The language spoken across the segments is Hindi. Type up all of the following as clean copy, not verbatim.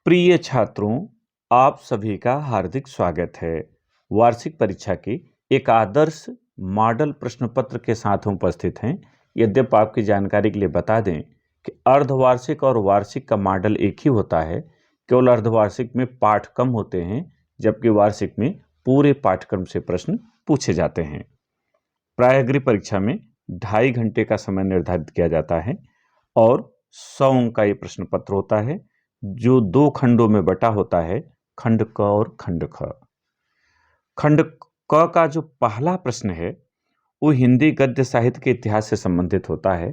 प्रिय छात्रों, आप सभी का हार्दिक स्वागत है। वार्षिक परीक्षा के एक आदर्श मॉडल प्रश्न पत्र के साथ हम उपस्थित हैं। यद्यपि आपकी जानकारी के लिए बता दें कि अर्धवार्षिक और वार्षिक का मॉडल एक ही होता है, केवल अर्धवार्षिक में पाठ कम होते हैं, जबकि वार्षिक में पूरे पाठ्यक्रम से प्रश्न पूछे जाते हैं। प्रायः गृह परीक्षा में 2.5 घंटे का समय निर्धारित किया जाता है और 100 अंक का ये प्रश्न पत्र होता है, जो 2 खंडों में बटा होता है, खंड क और खंड ख। खंड क का जो पहला प्रश्न है वो हिंदी गद्य साहित्य के इतिहास से संबंधित होता है।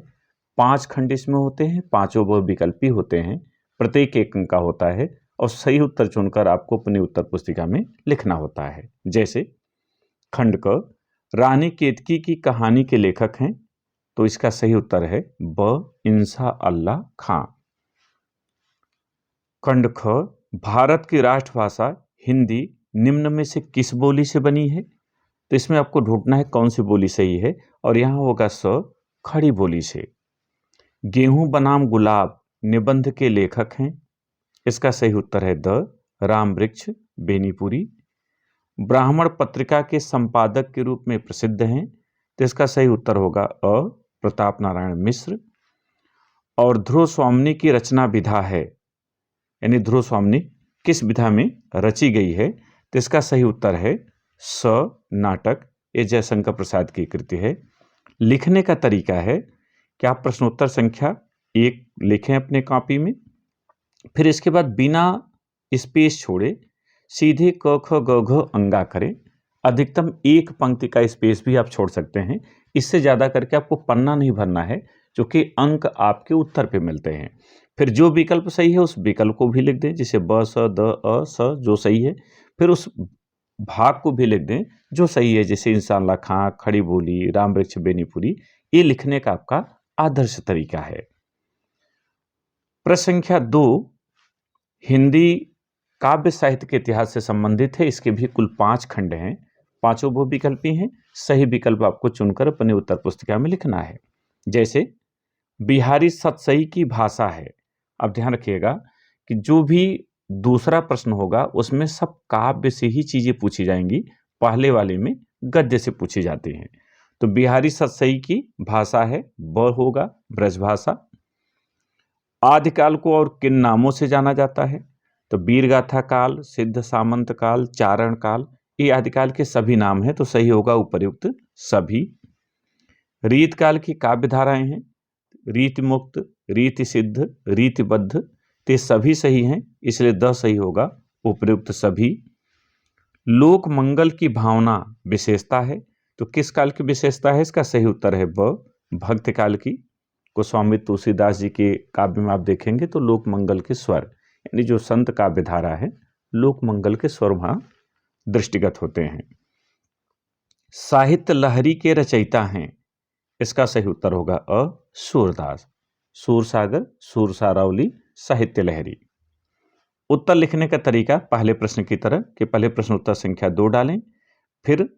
5 खंड इसमें होते हैं, पांचों बहुविकल्पी होते हैं, प्रत्येक 1 अंक का होता है और सही उत्तर चुनकर आपको अपनी उत्तर पुस्तिका में लिखना होता है। जैसे खंड क, रानी केतकी की कहानी के लेखक हैं, तो इसका सही उत्तर है ब इंसा अल्लाह खां। खंड ख, भारत की राष्ट्रभाषा हिंदी निम्न में से किस बोली से बनी है? तो इसमें आपको ढूंढना है कौन सी बोली सही है और यहां होगा स खड़ी बोली से। गेहूं बनाम गुलाब निबंध के लेखक हैं, इसका सही उत्तर है द राम वृक्ष बेनीपुरी। ब्राह्मण पत्रिका के संपादक के रूप में प्रसिद्ध हैं, तो इसका सही उत्तर होगा अ प्रताप नारायण मिश्र। और ध्रुव स्वामिनी की रचना विधा है, यानी ध्रुव स्वामिनी किस विधा में रची गई है, तो इसका सही उत्तर है स नाटक। ये जयशंकर प्रसाद की कृति है। लिखने का तरीका है कि आप प्रश्नोत्तर संख्या 1 लिखें अपने कॉपी में, फिर इसके बाद बिना स्पेस छोड़े सीधे क ख ग घ अंगा करें। अधिकतम 1 पंक्ति का स्पेस भी आप छोड़ सकते हैं, इससे ज़्यादा करके आपको पन्ना नहीं भरना है, क्योंकि अंक आपके उत्तर पे मिलते हैं। फिर जो विकल्प सही है उस विकल्प को भी लिख दें, जैसे ब स द अ स जो सही है, फिर उस भाग को भी लिख दें जो सही है, जैसे इंसान खां, खड़ी बोली, राम वृक्ष बेनीपुरी। ये लिखने का आपका आदर्श तरीका है। प्रश्न संख्या 2 हिंदी काव्य साहित्य के इतिहास से संबंधित है। इसके भी कुल 5 खंड हैं, पांचों बहुविकल्पी हैं। सही विकल्प आपको चुनकर अपने उत्तर पुस्तिका में लिखना है। जैसे बिहारी सतसई की भाषा है। अब ध्यान रखिएगा कि जो भी दूसरा प्रश्न होगा उसमें सब काव्य से ही चीजें पूछी जाएंगी, पहले वाले में गद्य से पूछी जाती हैं। तो बिहारी सतसई की भाषा है, ब होगा ब्रजभाषा। आदिकाल को और किन नामों से जाना जाता है? तो वीरगाथा काल, सिद्ध सामंत काल, चारण काल, ये आदिकाल के सभी नाम हैं, तो सही होगा उपर्युक्त सभी। रीतकाल की काव्य धाराएं हैं, रीति मुक्त, रीति सिद्ध, रीतिबद्ध, ते सभी सही हैं, इसलिए द सही होगा उपर्युक्त सभी। लोक मंगल की भावना विशेषता है, तो किस काल की विशेषता है? इसका सही उत्तर है ब भक्त काल की। गोस्वामी तुलसीदास जी के काव्य में आप देखेंगे तो लोक मंगल के स्वर, यानी जो संत काव्य धारा है, लोक मंगल के स्वर वहां दृष्टिगत होते हैं। साहित्य लहरी के रचयिता हैं, इसका सही उत्तर होगा अ सूरदास। सूरसागर, सूरसारावली, साहित्य लहरी। उत्तर लिखने का तरीका पहले प्रश्न की तरह कि पहले प्रश्न उत्तर संख्या 2 डालें, फिर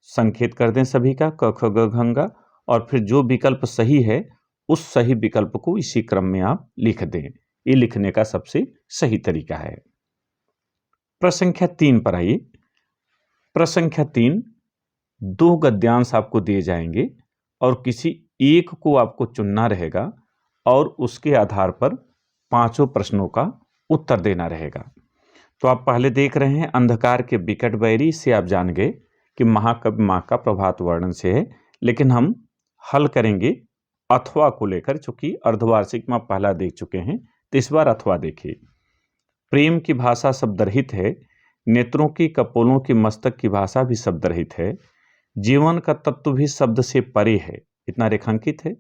संकेत कर दें सभी का क ख ग घ ङ, और फिर जो विकल्प सही है उस सही विकल्प को इसी क्रम में आप लिख दें। ये लिखने का सबसे सही तरीका है। प्रश्न संख्या 3 पर आइए। प्रश्न संख्या 3, 2 गद्यांश आपको दिए जाएंगे और किसी एक को आपको चुनना रहेगा और उसके आधार पर पांचों प्रश्नों का उत्तर देना रहेगा। तो आप पहले देख रहे हैं अंधकार के बिकट बैरी से आप जान गए कि महाकवि मां का प्रभात वर्णन से है, लेकिन हम हल करेंगे अथवा को लेकर, चूंकि अर्धवार्षिक में पहला देख चुके हैं, तो इस बार अथवा देखिए। प्रेम की भाषा शब्दरहित है, नेत्रों की कपोलों की मस्तक की भाषा भी शब्दरहित है, जीवन का तत्व भी शब्द से परे है, इतना रेखांकित है।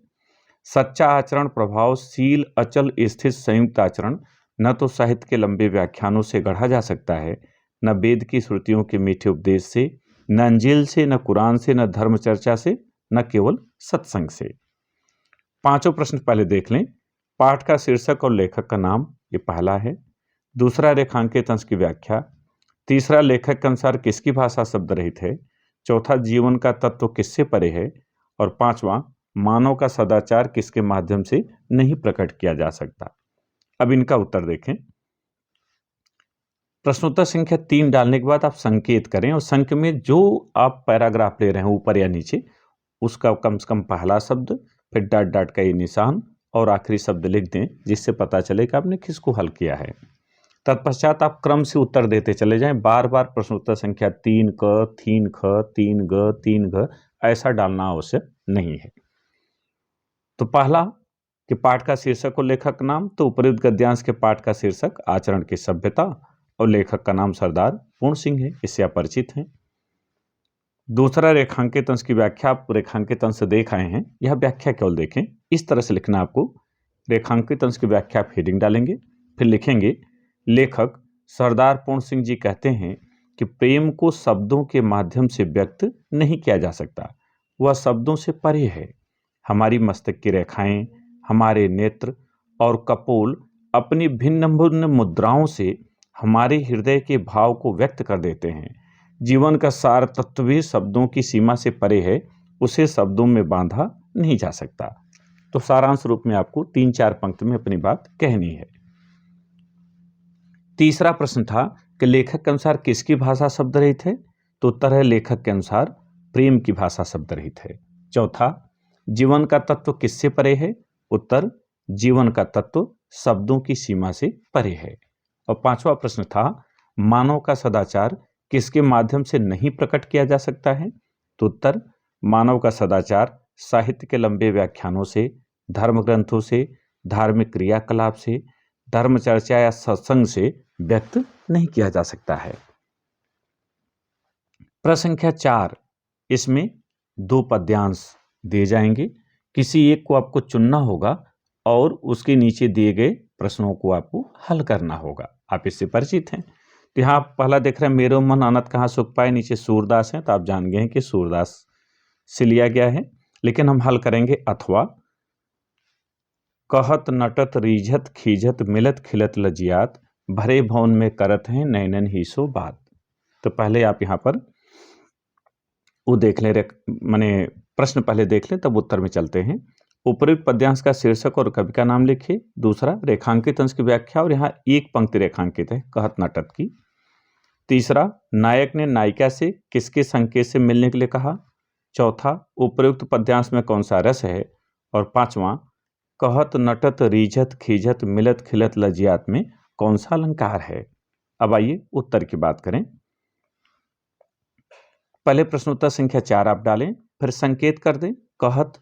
सच्चा आचरण प्रभावशील अचल स्थिर संयुक्त आचरण न तो साहित्य के लंबे व्याख्यानों से गढ़ा जा सकता है, न वेद की श्रुतियों के मीठे उपदेश से, न अंजील से, न कुरान से, न धर्म चर्चा से, न केवल सत्संग से। पांचों प्रश्न पहले देख लें। पाठ का शीर्षक और लेखक का नाम, ये पहला है। दूसरा रेखांकित अंश की व्याख्या। तीसरा लेखक के अनुसार किसकी भाषा शब्द रहित है। चौथा जीवन का तत्व किससे परे है। और पांचवा मानव का सदाचार किसके माध्यम से नहीं प्रकट किया जा सकता। अब इनका उत्तर देखें। प्रश्नोत्तर संख्या 3 डालने के बाद आप संकेत करें और संख्या में जो आप पैराग्राफ ले रहे हैं ऊपर या नीचे उसका कम से कम पहला शब्द, फिर डॉट डॉट का ये निशान और आखिरी शब्द लिख दें, जिससे पता चले कि आपने किसको हल किया है। तत्पश्चात आप क्रम से उत्तर देते चले जाएं। बार बार प्रश्नोत्तर संख्या 3 क, 3 ख, 3 ग, 3 घ ऐसा डालना आवश्यक नहीं है। तो पहला कि पाठ का शीर्षक और लेखक नाम, तो उपयुक्त गद्यांश के पाठ का शीर्षक आचरण की सभ्यता और लेखक का नाम सरदार पूर्ण सिंह है, इससे आप परिचित हैं। दूसरा रेखांकित अंश की व्याख्या, आप रेखांकित अंश देख आए हैं, यह व्याख्या केवल देखें। इस तरह से लिखना आपको, रेखांकित अंश की व्याख्या आप हेडिंग डालेंगे, फिर लिखेंगे लेखक सरदार पूर्ण सिंह जी कहते हैं कि प्रेम को शब्दों के माध्यम से व्यक्त नहीं किया जा सकता, वह शब्दों से परे है। हमारी मस्तक की रेखाएं, हमारे नेत्र और कपोल अपनी भिन्न भिन्न मुद्राओं से हमारे हृदय के भाव को व्यक्त कर देते हैं। जीवन का सार तत्व भी शब्दों की सीमा से परे है, उसे शब्दों में बांधा नहीं जा सकता। तो सारांश रूप में आपको 3-4 पंक्ति में अपनी बात कहनी है। तीसरा प्रश्न था कि लेखक के अनुसार किसकी भाषा शब्द रहित है, तो उत्तर है लेखक के अनुसार प्रेम की भाषा शब्द रहित है। चौथा, जीवन का तत्व किससे परे है, उत्तर जीवन का तत्व शब्दों की सीमा से परे है। और पांचवा प्रश्न था मानव का सदाचार किसके माध्यम से नहीं प्रकट किया जा सकता है, तो उत्तर मानव का सदाचार साहित्य के लंबे व्याख्यानों से, धर्म ग्रंथों से, धार्मिक क्रियाकलाप से, धर्म चर्चा या सत्संग से व्यक्त नहीं किया जा सकता है। प्रश्न संख्या 4, इसमें 2 पद्यांश दिए जाएंगे, किसी एक को आपको चुनना होगा और उसके नीचे दिए गए प्रश्नों को आपको हल करना होगा। आप इससे परिचित हैं। तो यहाँ पहला देख रहे हैं मेरो मन अनंत कहाँ सुख पाए, नीचे सूरदास हैं, तो आप जान गए हैं कि सूरदास से लिया गया है। लेकिन हम हल करेंगे अथवा कहत नटत रीझत खीझत मिलत खिलत लजियात भरे भवन में करत हैं नैनन ही सो बात। तो पहले आप यहाँ पर वो देख लें, माने प्रश्न पहले देख लें तब उत्तर में चलते हैं। उपयुक्त पद्यांश का शीर्षक और कवि का नाम लिखिए। दूसरा, रेखांकित अंश की व्याख्या, और यहाँ एक पंक्ति रेखांकित है कहत नटत की। तीसरा, नायक ने नायिका से किसके संकेत से मिलने के लिए कहा। चौथा, उपयुक्त पद्यांश में कौन सा रस है। और पांचवा, कहत नटत रीझत खीझत मिलत खिलत लजियात में कौन सा अलंकार है। अब आइए उत्तर की बात करें। पहले प्रश्नोत्तर संख्या 4 आप डालें, फिर संकेत कर दें कहत,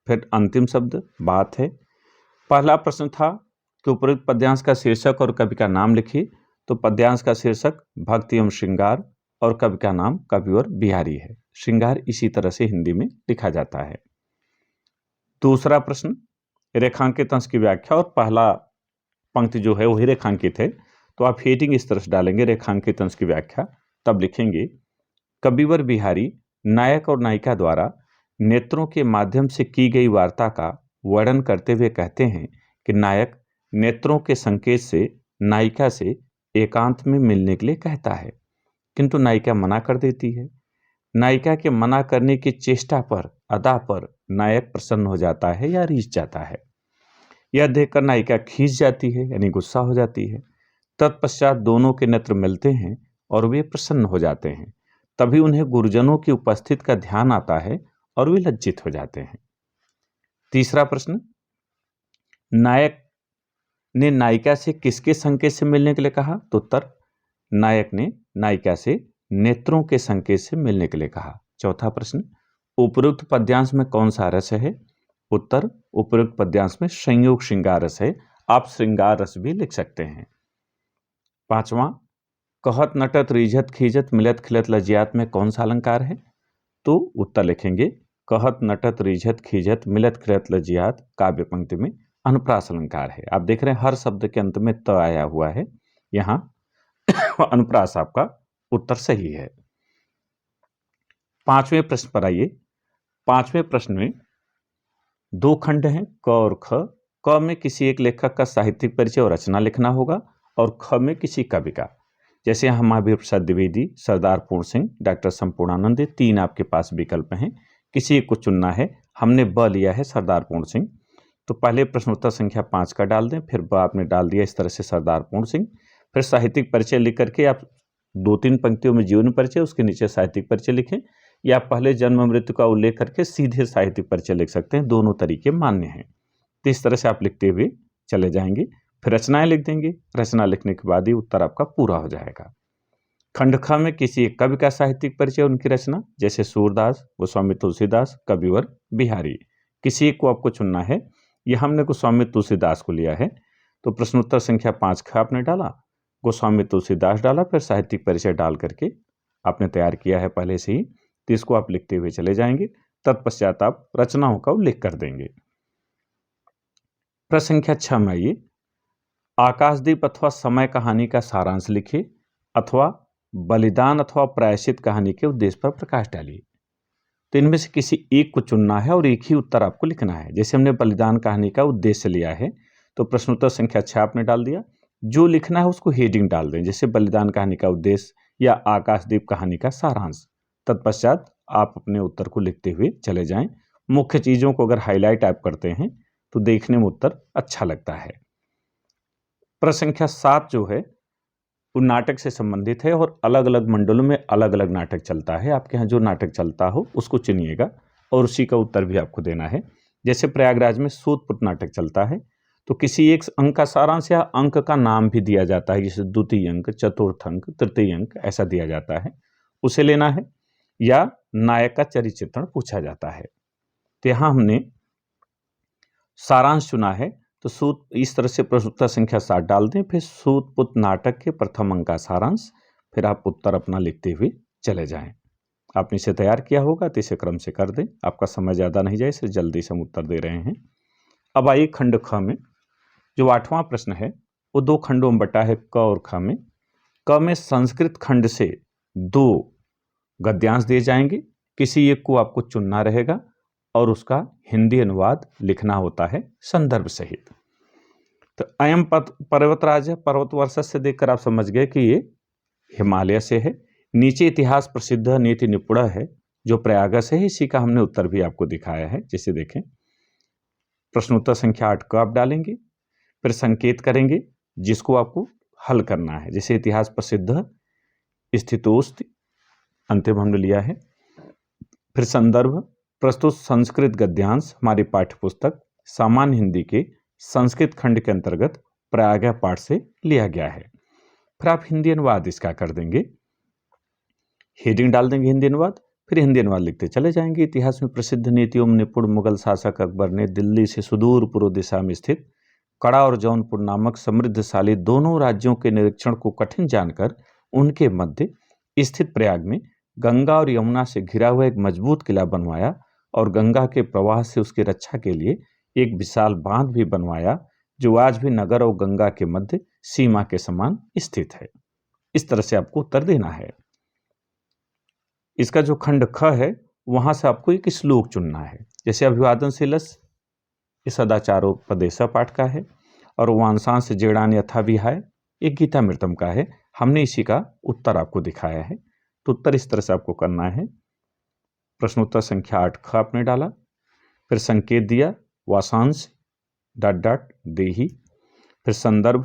फिर अंतिम शब्द बात है। पहला प्रश्न था कि उपयुक्त पद्यांश का शीर्षक और कवि का नाम लिखिए। तो पद्यांश का शीर्षक भक्ति एवं श्रृंगार और कवि का नाम कविवर बिहारी है। श्रृंगार इसी तरह से हिंदी में लिखा जाता है। दूसरा प्रश्न, रेखांकित अंश की व्याख्या, और पहला पंक्ति जो है वही रेखांकित है, तो आप हेडिंग इस तरह से डालेंगे रेखांकित अंश की व्याख्या, तब लिखेंगे कविवर बिहारी नायक और नायिका द्वारा नेत्रों के माध्यम से की गई वार्ता का वर्णन करते हुए कहते हैं कि नायक नेत्रों के संकेत से नायिका से एकांत में मिलने के लिए कहता है, किंतु नायिका मना कर देती है। नायिका के मना करने की चेष्टा पर, अदा पर नायक प्रसन्न हो जाता है या रीझ जाता है। यह देखकर नायिका खींच जाती है, यानी गुस्सा हो जाती है। तत्पश्चात दोनों के नेत्र मिलते हैं और वे प्रसन्न हो जाते हैं। तभी उन्हें गुरुजनों की उपस्थिति का ध्यान आता है और वे लज्जित हो जाते हैं। तीसरा प्रश्न, नायक ने नायिका से किसके संकेत से मिलने के लिए कहा। तो उत्तर, नायक ने नायिका से नेत्रों के संकेत से मिलने के लिए कहा। चौथा प्रश्न, उपयुक्त पद्यांश में कौन सा रस है। उत्तर, उपयुक्त पद्यांश में संयोग श्रृंगार रस है। आप श्रृंगार रस भी लिख सकते हैं। पांचवा, कहत नटत रीझत खीझत मिलत खिलत लजियात में कौन सा अलंकार है। तो उत्तर लिखेंगे कहत नटत रीझत खीझत मिलत खिलत लजियात काव्य पंक्ति में अनुप्रास अलंकार है। आप देख रहे हैं हर शब्द के अंत में त आया हुआ है, यहाँ अनुप्रास आपका उत्तर सही है। पांचवें प्रश्न पर आइए। पांचवें प्रश्न में 2 खंड हैं, क और ख। क में किसी एक लेखक का साहित्यिक परिचय और रचना लिखना होगा, और ख में किसी कवि का। जैसे यहाँ महावीर प्रसाद द्विवेदी, सरदार पूर्ण सिंह, डॉक्टर संपूर्णानंद, 3 आपके पास विकल्प हैं, किसी एक को चुनना है। हमने ब लिया है सरदार पूर्ण सिंह। तो पहले प्रश्नोत्तर संख्या 5 का डाल दें, फिर ब आपने डाल दिया इस तरह से सरदार पूर्ण सिंह, फिर साहित्यिक परिचय लिख करके आप 2-3 पंक्तियों में जीवन परिचय, उसके नीचे साहित्यिक परिचय लिखें, या पहले जन्म मृत्यु का उल्लेख करके सीधे साहित्यिक परिचय लिख सकते हैं। दोनों तरीके मान्य हैं। तो इस तरह से आप लिखते हुए चले जाएंगे। फिर रचनाएं लिख देंगे। रचना लिखने के बाद ही उत्तर आपका पूरा हो जाएगा। खंड ख में किसी एक कवि का साहित्यिक परिचय, उनकी रचना, जैसे सूरदास, गोस्वामी तुलसीदास, कविवर बिहारी। किसी एक को आपको चुनना है। यह हमने गोस्वामी तुलसीदास को लिया है, तो प्रश्नोत्तर संख्या 5 ख आपने डाला, गोस्वामी तुलसीदास डाला, फिर साहित्यिक परिचय डाल करके आपने तैयार किया है पहले से ही, तो इसको आप लिखते हुए चले जाएंगे। तत्पश्चात आप रचनाओं का उल्लेख कर देंगे। प्रश्न संख्या 6 में आइए, आकाशदीप अथवा समय कहानी का सारांश लिखिए अथवा बलिदान अथवा प्रायश्चित कहानी के उद्देश्य पर प्रकाश डालिए। तो इनमें से किसी एक को चुनना है और एक ही उत्तर आपको लिखना है। जैसे हमने बलिदान कहानी का उद्देश्य लिया है, तो प्रश्नोत्तर संख्या 6 आपने डाल दिया। जो लिखना है उसको हेडिंग डाल दें, जैसे बलिदान कहानी का उद्देश्य या आकाशदीप कहानी का सारांश। तत्पश्चात आप अपने उत्तर को लिखते हुए चले जाएं। मुख्य चीजों को अगर हाईलाइट आप करते हैं तो देखने में उत्तर अच्छा लगता है। प्रश्न संख्या 7 जो है वो नाटक से संबंधित है और अलग अलग मंडलों में अलग अलग नाटक चलता है। आपके यहाँ जो नाटक चलता हो उसको चुनिएगा और उसी का उत्तर भी आपको देना है। जैसे प्रयागराज में सूतपुत नाटक चलता है, तो किसी एक अंक का सारांश या अंक का नाम भी दिया जाता है, जैसे द्वितीय अंक, चतुर्थ अंक, तृतीय अंक, ऐसा दिया जाता है, उसे लेना है। या नायक का चरित्र चित्रण पूछा जाता है। तो यहाँ हमने सारांश चुना है, तो सूत इस तरह से प्रश्नोत्तर संख्या 7 डाल दें, फिर सूतपुत नाटक के प्रथम अंक का सारांश, फिर आप उत्तर अपना लिखते हुए चले जाएं। आपने इसे तैयार किया होगा तो इसे क्रम से कर दें, आपका समय ज़्यादा नहीं जाए, इसे जल्दी से हम उत्तर दे रहे हैं। अब आइए खंड ख में, जो 8वां प्रश्न है वो 2 खंडों में बटा है, क और ख में। क में संस्कृत खंड से 2 गद्यांश दिए जाएंगे, किसी एक को आपको चुनना रहेगा और उसका हिंदी अनुवाद लिखना होता है संदर्भ सहित। तो अयम पर्वतराज है, पर्वत वर्षा से देखकर आप समझ गए कि ये हिमालय से है। नीचे इतिहास प्रसिद्ध नीति निपुण है जो प्रयाग से है, इसी का हमने उत्तर भी आपको दिखाया है, जैसे देखें। प्रश्नोत्तर संख्या 8 को आप डालेंगे, फिर संकेत करेंगे जिसको आपको हल करना है, जैसे इतिहास प्रसिद्ध, स्थितोस्त, अंतिम हमने लिया है। फिर संदर्भ, प्रस्तुत संस्कृत गद्यांश हमारी पाठ्यपुस्तक सामान्य हिंदी के संस्कृत खंड के अंतर्गत प्रयाग पाठ से लिया गया है। फिर आप हिंदी अनुवाद इसका कर देंगे, हेडिंग डाल देंगे हिंदी अनुवाद, फिर हिंदी अनुवाद लिखते चले जाएंगे। इतिहास में प्रसिद्ध नीति एवं निपुण मुगल शासक अकबर ने दिल्ली से सुदूर पूर्व दिशा में स्थित कड़ा और जौनपुर नामक समृद्धशाली दोनों राज्यों के निरीक्षण को कठिन जानकर उनके मध्य स्थित प्रयाग में गंगा और यमुना से घिरा हुआ एक मजबूत किला बनवाया और गंगा के प्रवाह से उसकी रक्षा के लिए एक विशाल बांध भी बनवाया, जो आज भी नगर और गंगा के मध्य सीमा के समान स्थित है। इस तरह से आपको उत्तर देना है। इसका जो खंड ख है वहां से आपको एक श्लोक चुनना है, जैसे अभिवादन शिलस इस सदाचारोपदेश पाठ का है और वांसांश जेड़ान यथा विहाय एक गीतामृतम का है। हमने इसी का उत्तर आपको दिखाया है, तो उत्तर इस तरह से आपको करना है। प्रश्नोत्तर संख्या 8 ख आपने डाला, फिर संकेत दिया वासांश ... देही, फिर संदर्भ,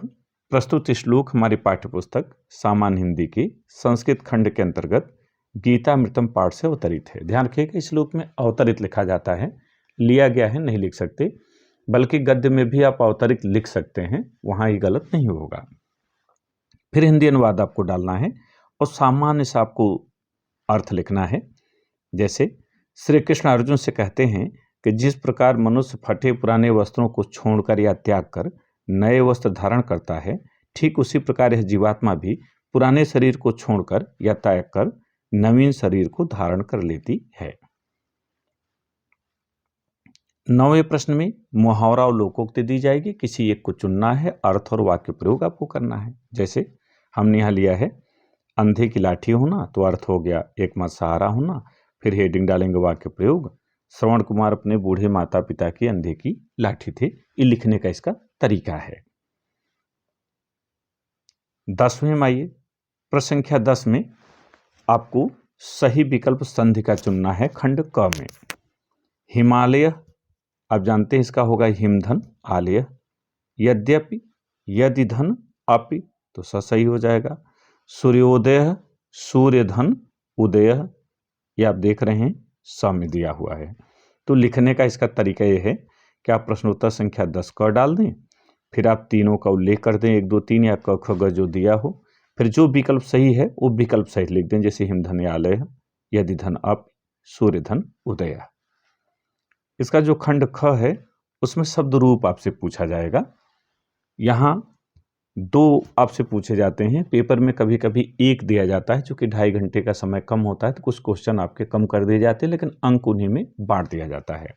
प्रस्तुत श्लोक हमारी पाठ्यपुस्तक सामान्य हिंदी के संस्कृत खंड के अंतर्गत गीतामृतम पाठ से अवतरित है। ध्यान रखिएगा इस श्लोक में अवतरित लिखा जाता है, लिया गया है नहीं लिख सकते, बल्कि गद्य में भी आप अवतरित लिख सकते हैं, वहां ही गलत नहीं होगा। फिर हिंदी अनुवाद आपको डालना है और सामान्य से आपको अर्थ लिखना है। जैसे श्री कृष्ण अर्जुन से कहते हैं कि जिस प्रकार मनुष्य फटे पुराने वस्त्रों को छोड़कर या त्याग कर नए वस्त्र धारण करता है, ठीक उसी प्रकार यह जीवात्मा भी पुराने शरीर को छोड़कर या त्याग कर नवीन शरीर को धारण कर लेती है। 9वें प्रश्न में मुहावरा और लोकोक्ति दी जाएगी, किसी एक को चुनना है, अर्थ और वाक्य प्रयोग आपको करना है। जैसे हमने यहाँ लिया है अंधे की लाठी होना, तो अर्थ हो गया एकमात्र सहारा होना। फिर हेडिंग डालेंगे वाक्य प्रयोग, श्रवण कुमार अपने बूढ़े माता पिता की अंधे की लाठी थे। ये लिखने का इसका तरीका है। 10वें में आइए, प्रश्न संख्या 10 में आपको सही विकल्प संधि का चुनना है। खंड क में हिमालय, आप जानते हैं इसका होगा हिमधन आलय, यद्यपि, यदि धन, अपि, तो स सही हो जाएगा। सूर्योदय, सूर्यधन, उदय, ये आप देख रहे हैं स में दिया हुआ है। तो लिखने का इसका तरीका ये है कि आप प्रश्नोत्तर संख्या 10 क डाल दें, फिर आप तीनों का उल्लेख कर दें, 1 2 3 या क ख ग जो दिया हो, फिर जो विकल्प सही है वो विकल्प सही लिख दें, जैसे हिमधन्यालय, यदि धन अप, सूर्यधन, उदय। इसका जो खंड ख है उसमें शब्द रूप आपसे पूछा जाएगा। यहाँ 2 आपसे पूछे जाते हैं। पेपर में कभी कभी 1 दिया जाता है, चूंकि 2.5 घंटे का समय कम होता है तो कुछ क्वेश्चन आपके कम कर दिए जाते हैं, लेकिन अंक उन्हीं में बांट दिया जाता है।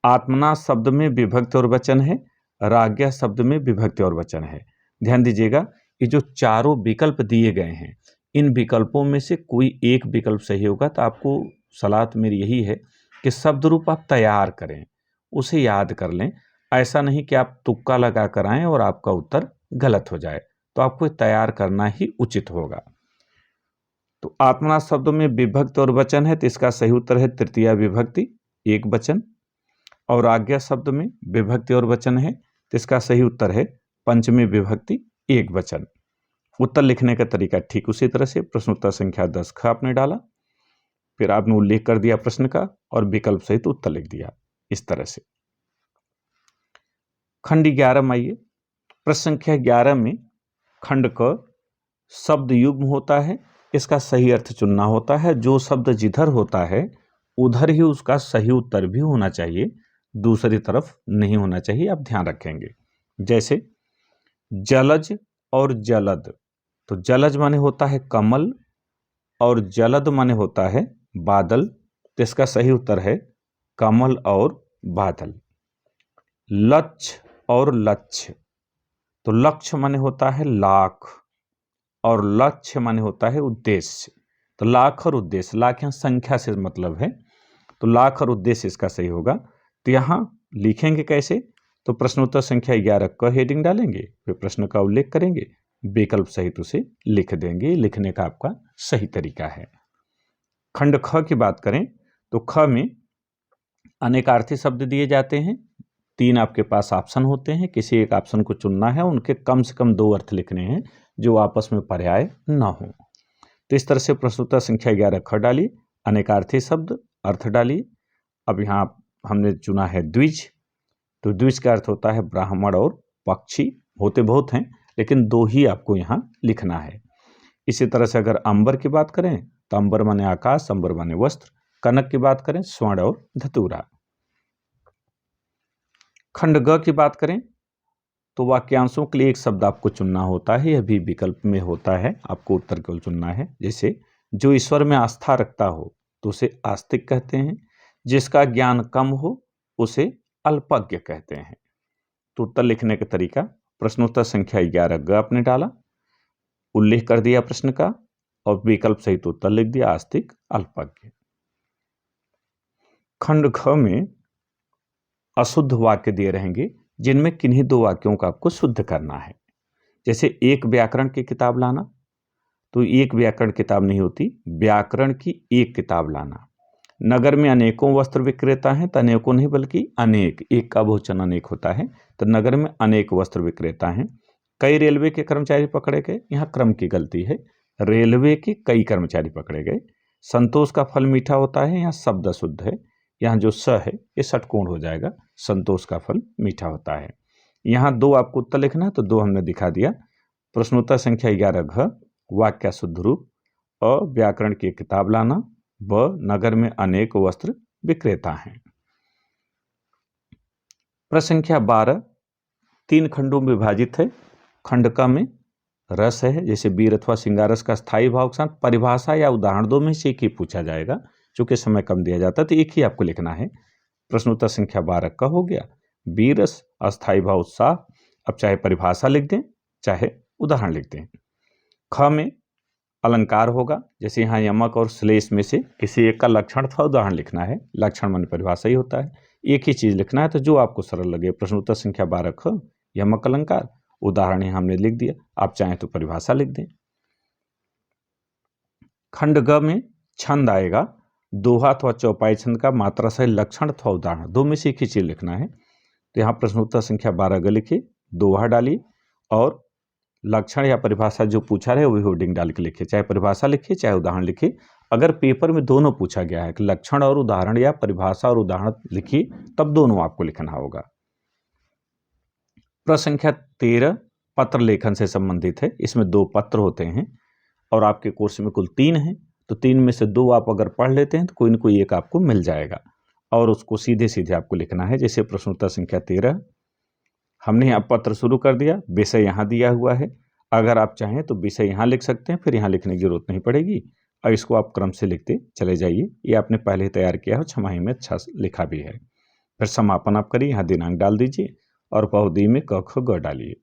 आत्मना शब्द में विभक्ति और वचन है, राज्ञा शब्द में विभक्ति और वचन है। ध्यान दीजिएगा, ये जो चारों विकल्प दिए गए हैं, इन विकल्पों में से कोई एक विकल्प सही होगा। तो आपको सलाह तो मेरी यही है कि शब्द रूप आप तैयार करें, उसे याद कर लें। ऐसा नहीं कि आप तुक्का लगा कर आएं और आपका उत्तर गलत हो जाए, तो आपको तैयार करना ही उचित होगा। तो आत्मना शब्द में विभक्ति और वचन है, तो इसका सही उत्तर है तृतीया विभक्ति, एक वचन। और आज्ञा शब्द में विभक्ति और वचन है, तो इसका सही उत्तर है पंचमी विभक्ति, एक वचन। उत्तर लिखने का तरीका ठीक उसी तरह से, प्रश्नोत्तर संख्या 10 ख आपने डाला, फिर आपने उल्लेख कर दिया प्रश्न का और विकल्प सहित उत्तर लिख दिया, इस तरह से। खंड 11 में आइए। प्रश्न संख्या 11 में खंड क शब्द युग्म होता है, इसका सही अर्थ चुनना होता है। जो शब्द जिधर होता है उधर ही उसका सही उत्तर भी होना चाहिए, दूसरी तरफ नहीं होना चाहिए, आप ध्यान रखेंगे। जैसे जलज और जलद, तो जलज माने होता है कमल और जलद माने होता है बादल, तो इसका सही उत्तर है कमल और बादल। लक्ष्य और लक्ष्य, तो लक्ष्य माने होता है लाख और लक्ष्य माने होता है उद्देश्य। तो लाख और उद्देश्य, लाख यहाँ संख्या से मतलब है, तो लाख और उद्देश्य इसका सही होगा। तो यहाँ लिखेंगे कैसे, तो प्रश्नोत्तर संख्या 11 का हेडिंग डालेंगे, फिर प्रश्न का उल्लेख करेंगे, विकल्प सहित उसे लिख देंगे। लिखने का आपका सही तरीका है। खंड ख की बात करें तो ख में अनेकार्थी शब्द दिए जाते हैं। 3 आपके पास ऑप्शन होते हैं, किसी एक ऑप्शन को चुनना है, उनके कम से कम 2 अर्थ लिखने हैं जो आपस में पर्याय ना हो। तो इस तरह से प्रश्नोत्तर संख्या 11 ख डालिए, अनेकार्थी शब्द अर्थ डालिए। अब यहाँ हमने चुना है द्विज, तो द्विज का अर्थ होता है ब्राह्मण और पक्षी, होते बहुत हैं लेकिन 2 ही आपको यहाँ लिखना है। इसी तरह से अगर अंबर की बात करें तो अंबर माने आकाश, अंबर माने वस्त्र। कनक की बात करें स्वर्ण और धतूरा। खंड ग की बात करें तो वाक्यांशों के लिए एक शब्द आपको चुनना होता है, यह भी विकल्प में होता है, आपको उत्तर केवल चुनना है। जैसे जो ईश्वर में आस्था रखता हो तो उसे आस्तिक कहते हैं, जिसका ज्ञान कम हो उसे अल्पज्ञ कहते हैं। तो उत्तर लिखने का तरीका, प्रश्नोत्तर संख्या 11 ग आपने डाला, उल्लेख कर दिया प्रश्न का और विकल्प सहित उत्तर लिख दिया, आस्तिक, अल्पज्ञ। खंड ख में अशुद्ध वाक्य दिए रहेंगे, जिनमें किन्हीं 2 वाक्यों का आपको शुद्ध करना है। जैसे एक व्याकरण की किताब लाना, तो एक व्याकरण किताब नहीं होती, व्याकरण की एक किताब लाना। नगर में अनेकों वस्त्र विक्रेता हैं, तो अनेकों नहीं बल्कि अनेक, एक का बहुवचन अनेक होता है, तो नगर में अनेक वस्त्र विक्रेता हैं। कई रेलवे के कर्मचारी पकड़े गए, यहाँ क्रम की गलती है, रेलवे के कई कर्मचारी पकड़े गए। संतोष का फल मीठा होता है, यहाँ शब्द अशुद्ध है, यहाँ जो स है ये षटकोण हो जाएगा, संतोष का फल मीठा होता है। यहाँ 2 आपको उत्तर लिखना है, तो 2 हमने दिखा दिया। प्रश्नोत्तर संख्या 11 घ वाक्य शुद्ध रूप, अ व्याकरण की किताब लाना, ब नगर में अनेक वस्त्र विक्रेता हैं। प्रश्न संख्या 12 3 खंडों में विभाजित है। खंड क में रस है, जैसे वीर अथवा सिंगारस का स्थायी भाव के साथ परिभाषा या उदाहरण 2 में से एक ही पूछा जाएगा, चूंकि समय कम दिया जाता है तो एक ही आपको लिखना है। प्रश्नोत्तर संख्या 12 का हो गया वीरस अस्थायी भाव उत्साह, अब चाहे परिभाषा लिख दें चाहे उदाहरण लिख दें। ख में अलंकार होगा, जैसे यहाँ यमक और श्लेष में से किसी एक का लक्षण था उदाहरण लिखना है, लक्षण माने परिभाषा ही होता है, एक ही चीज लिखना है, तो जो आपको सरल लगे। प्रश्नोत्तर संख्या 12 ख यमक अलंकार, उदाहरण ही हमने लिख दिया, आप चाहें तो परिभाषा लिख दें। खंड ग में छंद आएगा, दोहा अथवा चौपाई छंद का मात्रा सही लक्षण अथवा उदाहरण 2 में से एक ही चीज लिखना है। तो यहाँ प्रश्नोत्तर संख्या 12 ग लिखिए, दोहा डालिए और लक्षण या परिभाषा जो पूछा रहे वही हेडिंग डाल के लिखिए, चाहे परिभाषा लिखिए चाहे उदाहरण लिखिए। अगर पेपर में दोनों पूछा गया है कि लक्षण और उदाहरण या परिभाषा और उदाहरण लिखिए, तब दोनों आपको लिखना होगा। प्रश्न संख्या 13 पत्र लेखन से संबंधित है। इसमें 2 पत्र होते हैं और आपके कोर्स में कुल 3 हैं, तो 3 में से 2 आप अगर पढ़ लेते हैं तो कोई न कोई एक आपको मिल जाएगा और उसको सीधे सीधे आपको लिखना है। जैसे प्रश्न उत्तर संख्या 13, हमने यहाँ पत्र शुरू कर दिया, विषय यहाँ दिया हुआ है। अगर आप चाहें तो विषय यहाँ लिख सकते हैं, फिर यहाँ लिखने की जरूरत नहीं पड़ेगी और इसको आप क्रम से लिखते चले जाइए। ये आपने पहले तैयार किया है, छमाही में अच्छा लिखा भी है। फिर समापन आप करिए, यहाँ दिनांक डाल दीजिए और बहुधी में क ख ग डालिए।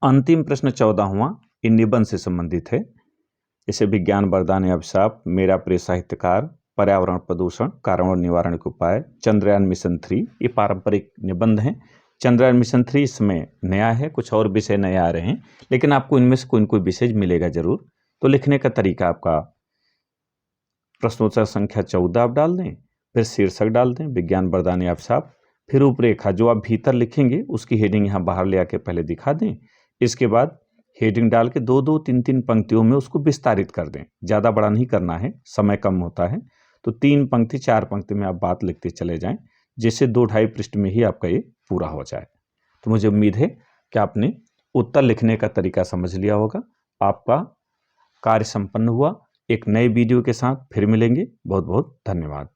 अंतिम प्रश्न 14वां इन निबंध से संबंधित है। इसे विज्ञान वरदान या अभिशाप, मेरा प्रिय साहित्यकार, पर्यावरण प्रदूषण, कारण और निवारण के उपाय, चंद्रयान मिशन 3, ये पारंपरिक निबंध हैं। चंद्रयान मिशन 3 इसमें नया है, कुछ और विषय नए आ रहे हैं, लेकिन आपको इनमें से कोई न कोई विषय मिलेगा जरूर। तो लिखने का तरीका आपका प्रश्नोत्तर संख्या 14 आप डाल दें, फिर शीर्षक डाल दें विज्ञान वरदान या अभिशाप, फिर रूपरेखा जो आप भीतर लिखेंगे उसकी हेडिंग यहाँ बाहर ले आके पहले दिखा दें। इसके बाद हेडिंग डाल के 2-2, 3-3 पंक्तियों में उसको विस्तारित कर दें। ज़्यादा बड़ा नहीं करना है, समय कम होता है, तो 3 पंक्ति 4 पंक्ति में आप बात लिखते चले जाएं, जिससे 2-2.5 पृष्ठ में ही आपका ये पूरा हो जाए। तो मुझे उम्मीद है कि आपने उत्तर लिखने का तरीका समझ लिया होगा। आपका कार्य संपन्न हुआ। एक नए वीडियो के साथ फिर मिलेंगे। बहुत बहुत धन्यवाद।